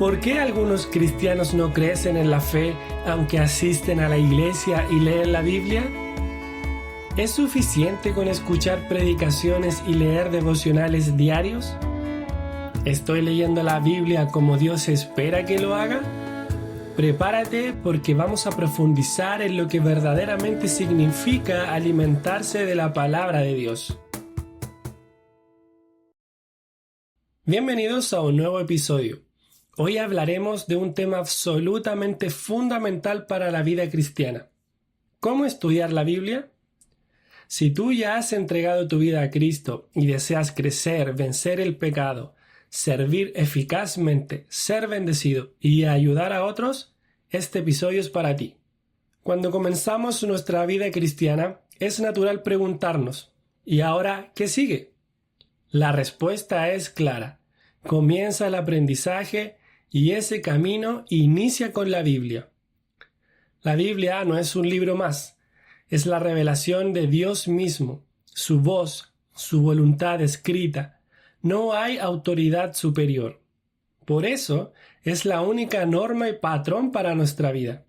¿Por qué algunos cristianos no crecen en la fe aunque asisten a la iglesia y leen la Biblia? ¿Es suficiente con escuchar predicaciones y leer devocionales diarios? ¿Estoy leyendo la Biblia como Dios espera que lo haga? Prepárate porque vamos a profundizar en lo que verdaderamente significa alimentarse de la palabra de Dios. Bienvenidos a un nuevo episodio. Hoy hablaremos de un tema absolutamente fundamental para la vida cristiana. ¿Cómo estudiar la Biblia? Si tú ya has entregado tu vida a Cristo y deseas crecer, vencer el pecado, servir eficazmente, ser bendecido y ayudar a otros, este episodio es para ti. Cuando comenzamos nuestra vida cristiana, es natural preguntarnos, ¿y ahora qué sigue? La respuesta es clara. Comienza el aprendizaje y ese camino inicia con la Biblia. La Biblia no es un libro más, es la revelación de Dios mismo, su voz, su voluntad escrita. No hay autoridad superior. Por eso es la única norma y patrón para nuestra vida.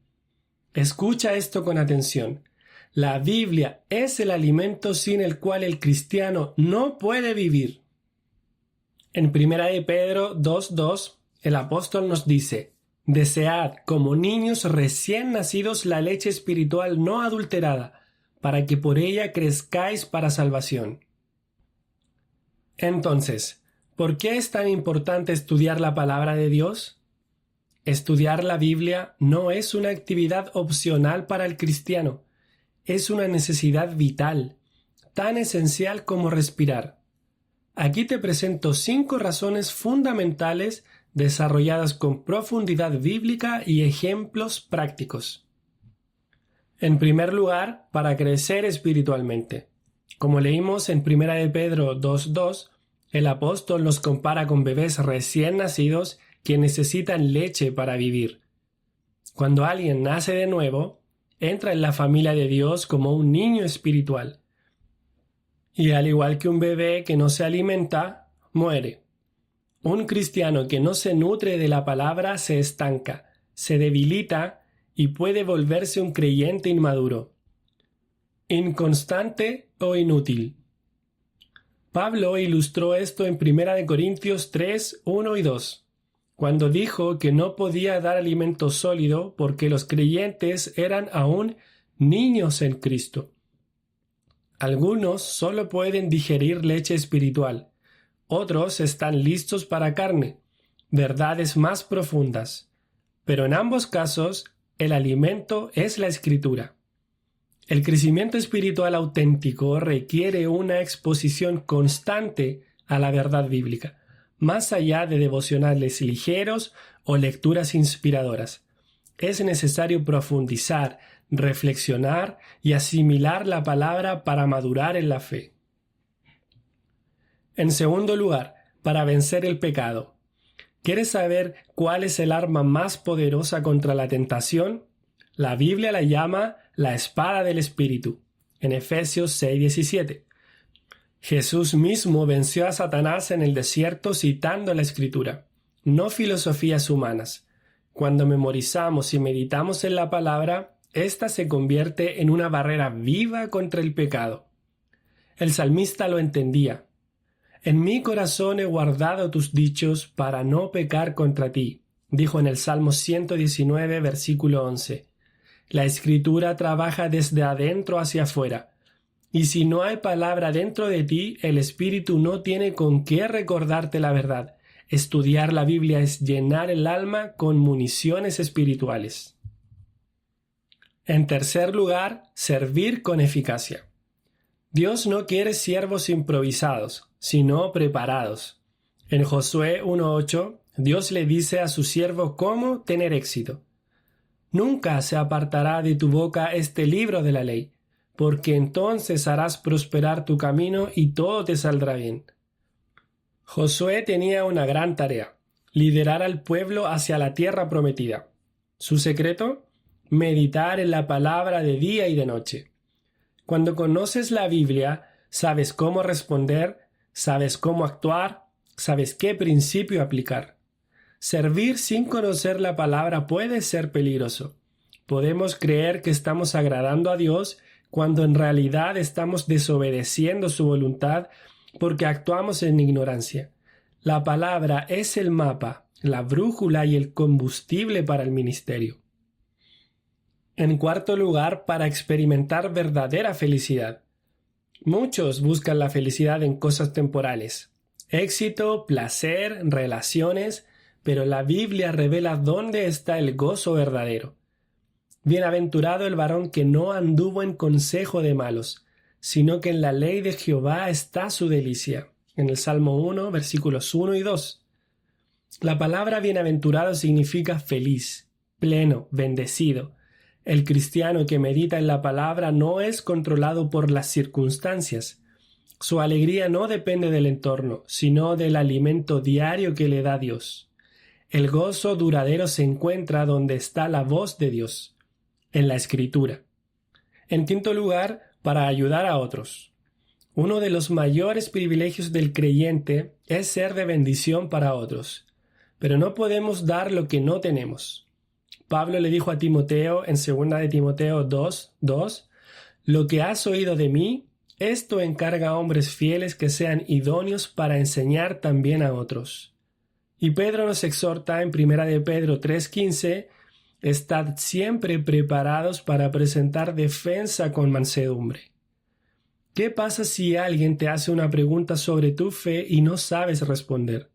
Escucha esto con atención. La Biblia es el alimento sin el cual el cristiano no puede vivir. En 1 Pedro 2:2, el apóstol nos dice: «Desead como niños recién nacidos la leche espiritual no adulterada, para que por ella crezcáis para salvación». Entonces, ¿por qué es tan importante estudiar la palabra de Dios? Estudiar la Biblia no es una actividad opcional para el cristiano, es una necesidad vital, tan esencial como respirar. Aquí te presento 5 razones fundamentales desarrolladas con profundidad bíblica y ejemplos prácticos. En primer lugar, para crecer espiritualmente. Como leímos en 1 Pedro 2:2, el apóstol nos compara con bebés recién nacidos que necesitan leche para vivir. Cuando alguien nace de nuevo, entra en la familia de Dios como un niño espiritual. Y al igual que un bebé que no se alimenta, muere. Un cristiano que no se nutre de la palabra se estanca, se debilita y puede volverse un creyente inmaduro, inconstante o inútil. Pablo ilustró esto en 1 Corintios 3, 1 y 2, cuando dijo que no podía dar alimento sólido porque los creyentes eran aún niños en Cristo. Algunos solo pueden digerir leche espiritual, otros están listos para carne, verdades más profundas. Pero en ambos casos, el alimento es la Escritura. El crecimiento espiritual auténtico requiere una exposición constante a la verdad bíblica, más allá de devocionales ligeros o lecturas inspiradoras. Es necesario profundizar, reflexionar y asimilar la palabra para madurar en la fe. En segundo lugar, para vencer el pecado. ¿Quieres saber cuál es el arma más poderosa contra la tentación? La Biblia la llama la espada del Espíritu, en Efesios 6:17. Jesús mismo venció a Satanás en el desierto citando la Escritura, no filosofías humanas. Cuando memorizamos y meditamos en la palabra, ésta se convierte en una barrera viva contra el pecado. El salmista lo entendía. «En mi corazón he guardado tus dichos para no pecar contra ti», dijo en el Salmo 119, versículo 11. La Escritura trabaja desde adentro hacia afuera, y si no hay palabra dentro de ti, el Espíritu no tiene con qué recordarte la verdad. Estudiar la Biblia es llenar el alma con municiones espirituales. En tercer lugar, servir con eficacia. Dios no quiere siervos improvisados, sino preparados. En Josué 1:8, Dios le dice a su siervo cómo tener éxito. «Nunca se apartará de tu boca este libro de la ley, porque entonces harás prosperar tu camino y todo te saldrá bien». Josué tenía una gran tarea: liderar al pueblo hacia la tierra prometida. ¿Su secreto? Meditar en la palabra de día y de noche. Cuando conoces la Biblia, sabes cómo responder, sabes cómo actuar, sabes qué principio aplicar. Servir sin conocer la palabra puede ser peligroso. Podemos creer que estamos agradando a Dios cuando en realidad estamos desobedeciendo su voluntad porque actuamos en ignorancia. La palabra es el mapa, la brújula y el combustible para el ministerio. En cuarto lugar, para experimentar verdadera felicidad. Muchos buscan la felicidad en cosas temporales, éxito, placer, relaciones, pero la Biblia revela dónde está el gozo verdadero. Bienaventurado el varón que no anduvo en consejo de malos, sino que en la ley de Jehová está su delicia. En el Salmo 1, versículos 1 y 2. La palabra bienaventurado significa feliz, pleno, bendecido. El cristiano que medita en la palabra no es controlado por las circunstancias. Su alegría no depende del entorno, sino del alimento diario que le da Dios. El gozo duradero se encuentra donde está la voz de Dios, en la Escritura. En quinto lugar, para ayudar a otros. Uno de los mayores privilegios del creyente es ser de bendición para otros, pero no podemos dar lo que no tenemos. Pablo le dijo a Timoteo en 2 de Timoteo 2:2, «Lo que has oído de mí, esto encarga a hombres fieles que sean idóneos para enseñar también a otros». Y Pedro nos exhorta en 1 de Pedro 3:15, «Estad siempre preparados para presentar defensa con mansedumbre». ¿Qué pasa si alguien te hace una pregunta sobre tu fe y no sabes responder?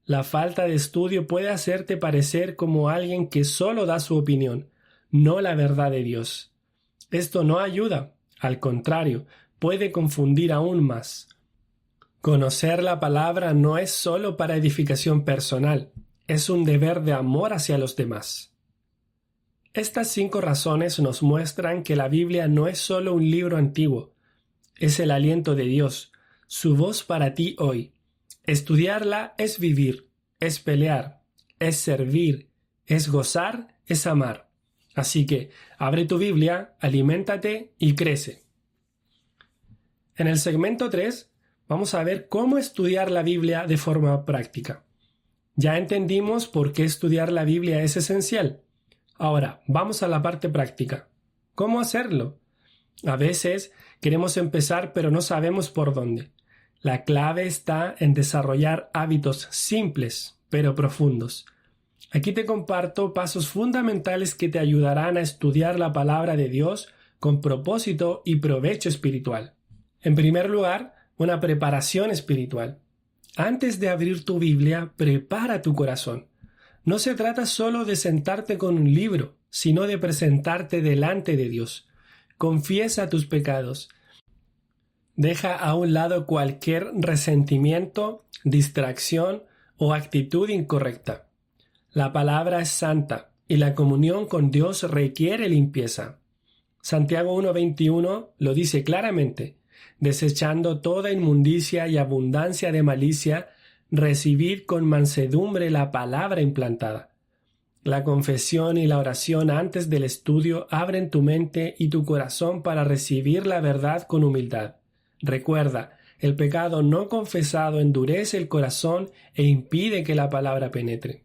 La falta de estudio puede hacerte parecer como alguien que solo da su opinión, no la verdad de Dios. Esto no ayuda, al contrario, puede confundir aún más. Conocer la palabra no es solo para edificación personal, es un deber de amor hacia los demás. Estas 5 razones nos muestran que la Biblia no es solo un libro antiguo, es el aliento de Dios, su voz para ti hoy. Estudiarla es vivir, es pelear, es servir, es gozar, es amar. Así que abre tu Biblia, aliméntate y crece. En el segmento 3 vamos a ver cómo estudiar la Biblia de forma práctica. Ya entendimos por qué estudiar la Biblia es esencial. Ahora, vamos a la parte práctica. ¿Cómo hacerlo? A veces queremos empezar pero no sabemos por dónde. La clave está en desarrollar hábitos simples, pero profundos. Aquí te comparto pasos fundamentales que te ayudarán a estudiar la palabra de Dios con propósito y provecho espiritual. En primer lugar, una preparación espiritual. Antes de abrir tu Biblia, prepara tu corazón. No se trata solo de sentarte con un libro, sino de presentarte delante de Dios. Confiesa tus pecados. Deja a un lado cualquier resentimiento, distracción o actitud incorrecta. La palabra es santa y la comunión con Dios requiere limpieza. Santiago 1:21 lo dice claramente: desechando toda inmundicia y abundancia de malicia, recibid con mansedumbre la palabra implantada. La confesión y la oración antes del estudio abren tu mente y tu corazón para recibir la verdad con humildad. Recuerda, el pecado no confesado endurece el corazón e impide que la palabra penetre.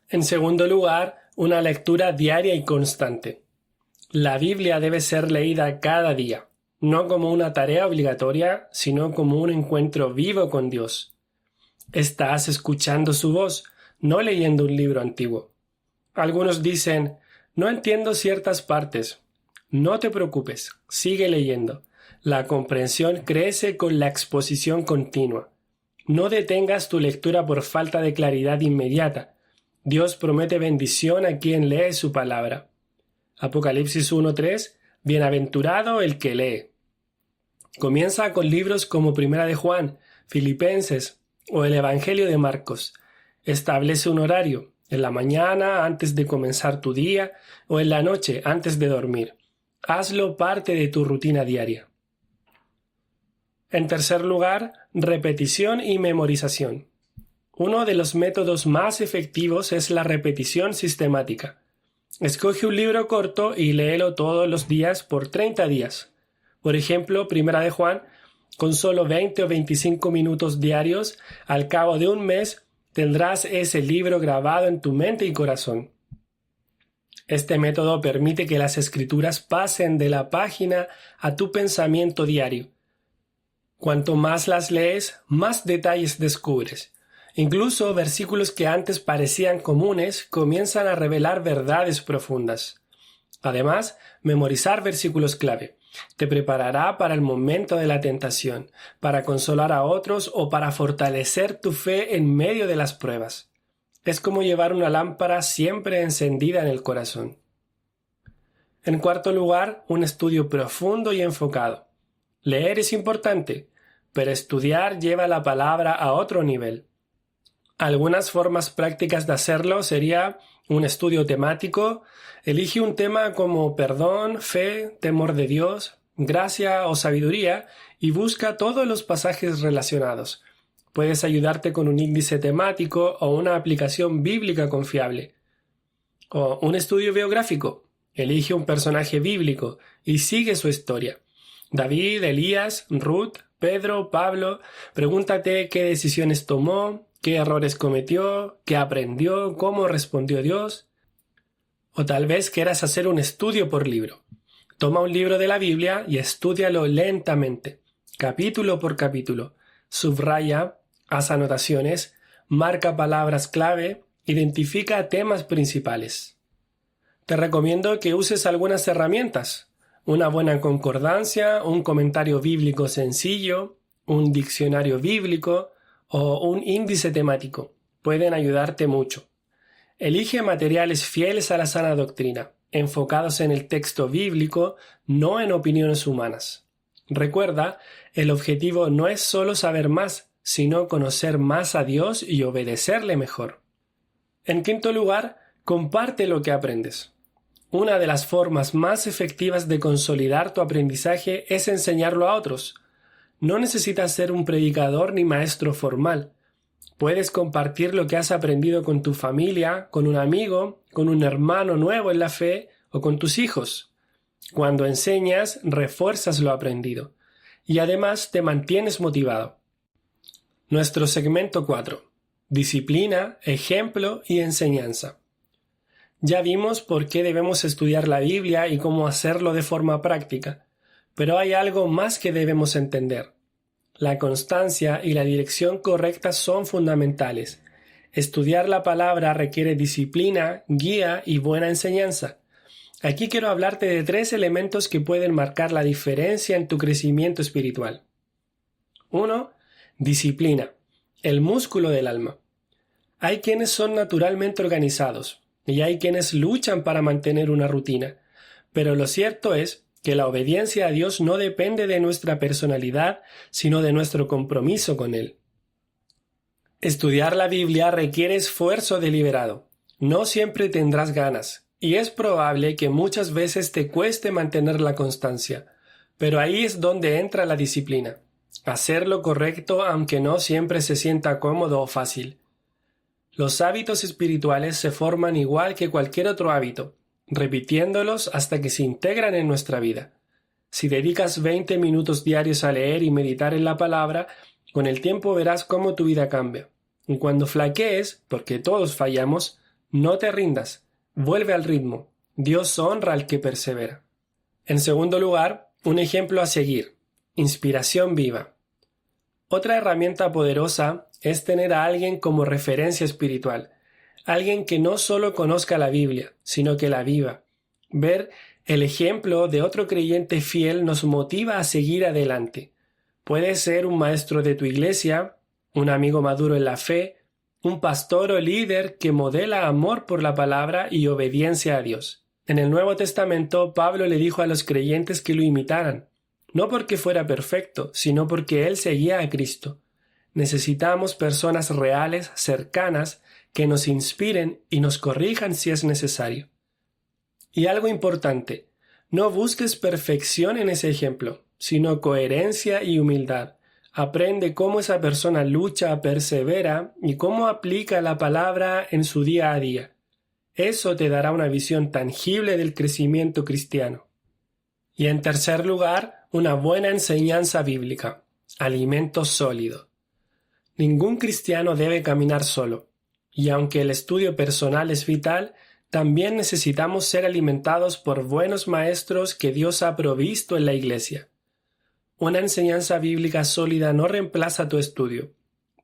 En segundo lugar, una lectura diaria y constante. La Biblia debe ser leída cada día, no como una tarea obligatoria, sino como un encuentro vivo con Dios. Estás escuchando su voz, no leyendo un libro antiguo. Algunos dicen, no entiendo ciertas partes. No te preocupes, sigue leyendo. La comprensión crece con la exposición continua. No detengas tu lectura por falta de claridad inmediata. Dios promete bendición a quien lee su palabra. Apocalipsis 1:3, bienaventurado el que lee. Comienza con libros como Primera de Juan, Filipenses o el Evangelio de Marcos. Establece un horario, en la mañana antes de comenzar tu día o en la noche antes de dormir. Hazlo parte de tu rutina diaria. En tercer lugar, repetición y memorización. Uno de los métodos más efectivos es la repetición sistemática. Escoge un libro corto y léelo todos los días por 30 días. Por ejemplo, Primera de Juan, con solo 20 o 25 minutos diarios, al cabo de un mes tendrás ese libro grabado en tu mente y corazón. Este método permite que las escrituras pasen de la página a tu pensamiento diario. Cuanto más las lees, más detalles descubres. Incluso versículos que antes parecían comunes comienzan a revelar verdades profundas. Además, memorizar versículos clave te preparará para el momento de la tentación, para consolar a otros o para fortalecer tu fe en medio de las pruebas. Es como llevar una lámpara siempre encendida en el corazón. En cuarto lugar, un estudio profundo y enfocado. Leer es importante, pero estudiar lleva la palabra a otro nivel. Algunas formas prácticas de hacerlo sería un estudio temático. Elige un tema como perdón, fe, temor de Dios, gracia o sabiduría y busca todos los pasajes relacionados. Puedes ayudarte con un índice temático o una aplicación bíblica confiable. O un estudio biográfico. Elige un personaje bíblico y sigue su historia. David, Elías, Ruth, Pedro, Pablo. Pregúntate qué decisiones tomó, qué errores cometió, qué aprendió, cómo respondió Dios. O tal vez quieras hacer un estudio por libro. Toma un libro de la Biblia y estúdialo lentamente, capítulo por capítulo. Subraya, haz anotaciones, marca palabras clave, identifica temas principales. Te recomiendo que uses algunas herramientas. Una buena concordancia, un comentario bíblico sencillo, un diccionario bíblico o un índice temático. Pueden ayudarte mucho. Elige materiales fieles a la sana doctrina, enfocados en el texto bíblico, no en opiniones humanas. Recuerda, el objetivo no es solo saber más, sino conocer más a Dios y obedecerle mejor. En quinto lugar, comparte lo que aprendes. Una de las formas más efectivas de consolidar tu aprendizaje es enseñarlo a otros. No necesitas ser un predicador ni maestro formal. Puedes compartir lo que has aprendido con tu familia, con un amigo, con un hermano nuevo en la fe o con tus hijos. Cuando enseñas, refuerzas lo aprendido y además te mantienes motivado. Nuestro segmento 4. Disciplina, ejemplo y enseñanza. Ya vimos por qué debemos estudiar la Biblia y cómo hacerlo de forma práctica, pero hay algo más que debemos entender. La constancia y la dirección correcta son fundamentales. Estudiar la palabra requiere disciplina, guía y buena enseñanza. Aquí quiero hablarte de 3 elementos que pueden marcar la diferencia en tu crecimiento espiritual. 1. Disciplina, el músculo del alma. Hay quienes son naturalmente organizados y hay quienes luchan para mantener una rutina, pero lo cierto es que la obediencia a Dios no depende de nuestra personalidad, sino de nuestro compromiso con Él. Estudiar la Biblia requiere esfuerzo deliberado. No siempre tendrás ganas, y es probable que muchas veces te cueste mantener la constancia, pero ahí es donde entra la disciplina. Hacer lo correcto aunque no siempre se sienta cómodo o fácil. Los hábitos espirituales se forman igual que cualquier otro hábito, repitiéndolos hasta que se integran en nuestra vida. Si dedicas 20 minutos diarios a leer y meditar en la palabra, con el tiempo verás cómo tu vida cambia. Y cuando flaquees, porque todos fallamos, no te rindas, vuelve al ritmo. Dios honra al que persevera. En segundo lugar, un ejemplo a seguir. Inspiración viva. Otra herramienta poderosa es tener a alguien como referencia espiritual. Alguien que no solo conozca la Biblia, sino que la viva. Ver el ejemplo de otro creyente fiel nos motiva a seguir adelante. Puede ser un maestro de tu iglesia, un amigo maduro en la fe, un pastor o líder que modela amor por la palabra y obediencia a Dios. En el Nuevo Testamento, Pablo le dijo a los creyentes que lo imitaran, no porque fuera perfecto, sino porque él seguía a Cristo. Necesitamos personas reales, cercanas, que nos inspiren y nos corrijan si es necesario. Y algo importante, no busques perfección en ese ejemplo, sino coherencia y humildad. Aprende cómo esa persona lucha, persevera y cómo aplica la palabra en su día a día. Eso te dará una visión tangible del crecimiento cristiano. Y en tercer lugar, una buena enseñanza bíblica, alimento sólido. Ningún cristiano debe caminar solo. Y aunque el estudio personal es vital, también necesitamos ser alimentados por buenos maestros que Dios ha provisto en la Iglesia. Una enseñanza bíblica sólida no reemplaza tu estudio,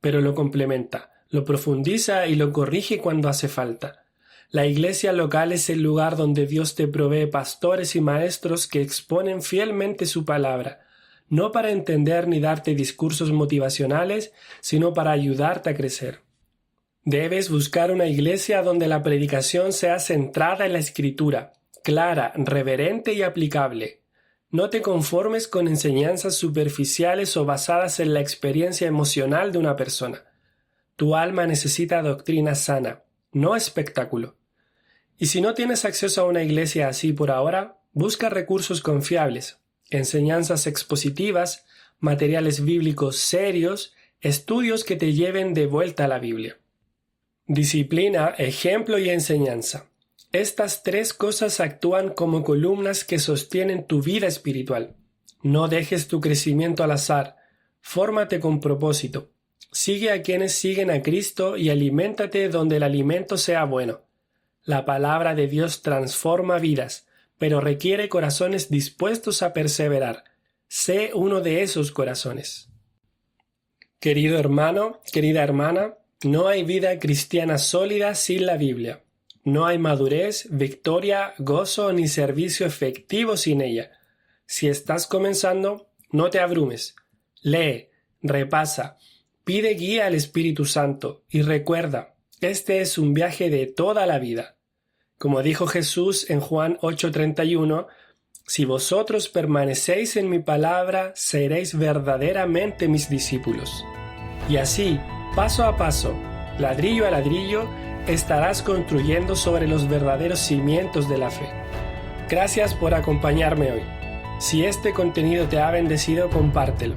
pero lo complementa, lo profundiza y lo corrige cuando hace falta. La iglesia local es el lugar donde Dios te provee pastores y maestros que exponen fielmente su palabra, no para entender ni darte discursos motivacionales, sino para ayudarte a crecer. Debes buscar una iglesia donde la predicación sea centrada en la Escritura, clara, reverente y aplicable. No te conformes con enseñanzas superficiales o basadas en la experiencia emocional de una persona. Tu alma necesita doctrina sana, no espectáculo. Y si no tienes acceso a una iglesia así por ahora, busca recursos confiables, enseñanzas expositivas, materiales bíblicos serios, estudios que te lleven de vuelta a la Biblia. Disciplina, ejemplo y enseñanza. Estas tres cosas actúan como columnas que sostienen tu vida espiritual. No dejes tu crecimiento al azar. Fórmate con propósito. Sigue a quienes siguen a Cristo y aliméntate donde el alimento sea bueno. La palabra de Dios transforma vidas, pero requiere corazones dispuestos a perseverar. Sé uno de esos corazones. Querido hermano, querida hermana, no hay vida cristiana sólida sin la Biblia. No hay madurez, victoria, gozo ni servicio efectivo sin ella. Si estás comenzando, no te abrumes. Lee, repasa, pide guía al Espíritu Santo y recuerda, este es un viaje de toda la vida. Como dijo Jesús en Juan 8:31, si vosotros permanecéis en mi palabra, seréis verdaderamente mis discípulos. Y así, paso a paso, ladrillo a ladrillo, estarás construyendo sobre los verdaderos cimientos de la fe. Gracias por acompañarme hoy. Si este contenido te ha bendecido, compártelo.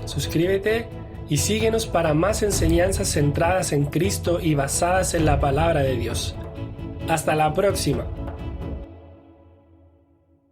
Suscríbete y síguenos para más enseñanzas centradas en Cristo y basadas en la palabra de Dios. Hasta la próxima.